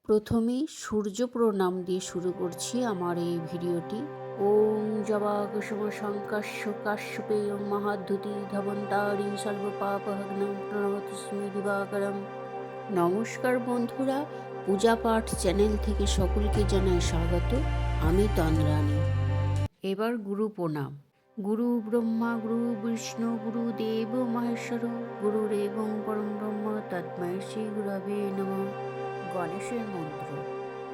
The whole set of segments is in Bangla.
প্রথমেই সূর্য প্রণাম দিয়ে শুরু করছি আমার এই ভিডিওটি। ওম জবা কুসুম শঙ্কাশ্য কাশ্যপেয় মহাদ্যুতি ধবন্তারি সর্বপাপহগ্নম প্রণমতস্মি দিবাকরম। নমস্কার বন্ধুরা, পূজা পাঠ চ্যানেল থেকে সকলকে জানাই স্বাগত। আমি তন্দ্রাণী। এবার গুরু প্রণাম। গুরু ব্রহ্মা গুরু বিষ্ণু গুরু দেব মহেশ্বর গুরুরেবং পরম ব্রহ্ম তস্मै শ্রী গুরবে নমঃ। গণেশের মন্ত্র।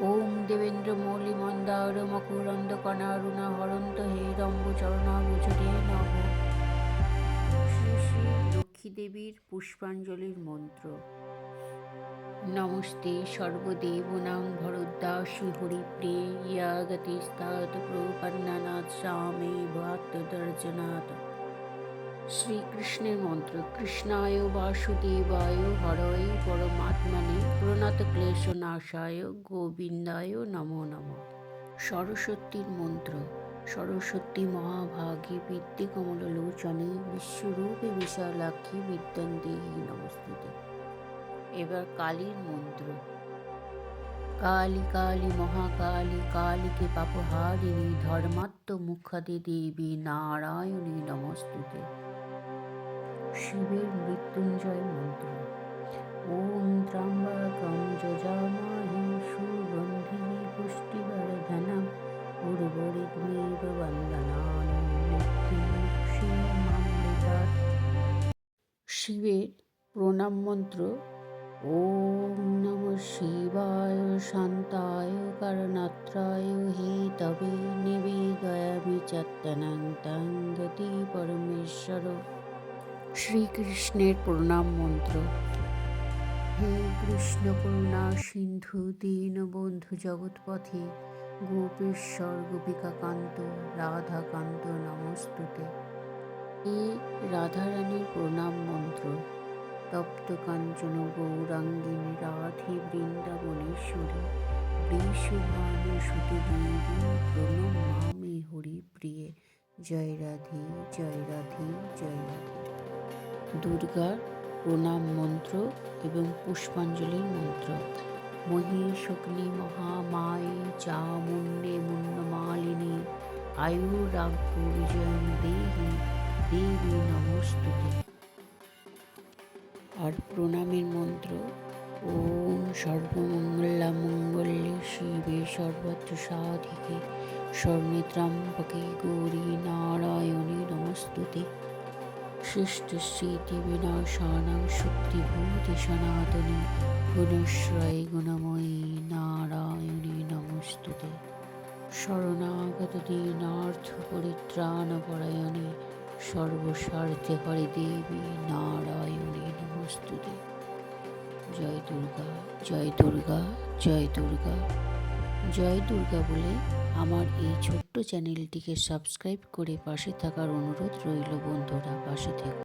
ওম দেবেন্দ্র মৌলি মন্দার মকুরন্দ কণারুণা হরন্ত হে রম্ব চরণাবুজরে নব। শ্রী শ্রী লক্ষ্মী দেবীর পুষ্পাঞ্জলির মন্ত্র। নমস্তে সর্বদেবনাং ভরদ্দাসী হরিপ্রিয়ে ইয়া গতিস্তাৎ প্রপন্নানাথ স্বামী ভক্তদর্জনাথ। শ্রীকৃষ্ণের মন্ত্র। কৃষ্ণায় বাসুদেবায় হরয়ে পরমাত্মনে প্রণত ক্লেশ নাশায় গোবিন্দায় নমো নমঃ। সরস্বতীর মন্ত্র। সরস্বতী মহাভাগী বিদ্যে কমললোচনে বিশ্বরূপে বিশালাক্ষী বিদ্যাং দেহি নমস্তুতে। এবার কালীর মন্ত্র। কালী কালী মহাকালী কালীকে পাপহারিণী ধর্মাত্ম মুখাদে দেবী নারায়ণী নমস্তুতে। শিবের মৃত্যুঞ্জয় মন্ত্র। ওম ত্র্যম্বকং যজামহে সুগন্ধিঃ পুষ্টিবর্ধনং উর্বারুকমিব বন্ধনানাং মৃত্যুমুক্ষীয়মামৃতাৎ। শিবের প্রণাম মন্ত্র। ওম নমঃ শিবায় শান্তায় কারণত্রায় হেতবে নিবেদয়ামি চত্তনং তং গতি পরমেশ্বর। শ্রীকৃষ্ণের প্রণাম মন্ত্র। হে কৃষ্ণ করুণা সিন্ধু দীনবন্ধু জগৎপথে গোপেশ্বর গোপিকাকান্ত রাধাকান্ত নমস্তুতে। এ রাধারানীর প্রণাম মন্ত্র। তপ্ত কাঞ্চন গৌরাঙ্গিনী রাধে বৃন্দাবনেশ্বরী বৃষভানুসুতে দেবী প্রণমামি হরিপ্রিয়ে জয় রাধে জয় রাধে জয় রাধে। দুর্গার প্রণাম মন্ত্র এবং পুষ্পাঞ্জলির মন্ত্র। মহিষগ্নি মহামায়ে চামুণ্ডে মুণ্ডমালিনী আয়ুরাগ্য বিজয়ং দেহি দেবী নমস্তুতে। আর প্রণামের মন্ত্র। ওম সর্বমঙ্গলামঙ্গল্যে শিবে সর্বত্র সাধিকে শরণ্যে ত্র্যম্বকে গৌরী নারায়ণী নমস্তুতে। সৃষ্টিস্থিতি বিনাশানাং শক্তিভূতে সনাতনী গুণশ্রয়ে গুণময়ী নারায়ণী নমস্তুতে। শরণাগত দীনার্থ পরিত্রাণপরায়ণে সর্বস্বার্থে হরে দেবী নারায়ণী নমস্তুতে। জয় দুর্গা জয় দুর্গা জয় দুর্গা জয় দুর্গা বলে আমার এই ছোট্ট চ্যানেলটিকে সাবস্ক্রাইব করে পাশে থাকার অনুরোধ রইল। বন্ধুরা, পাশে থেকো।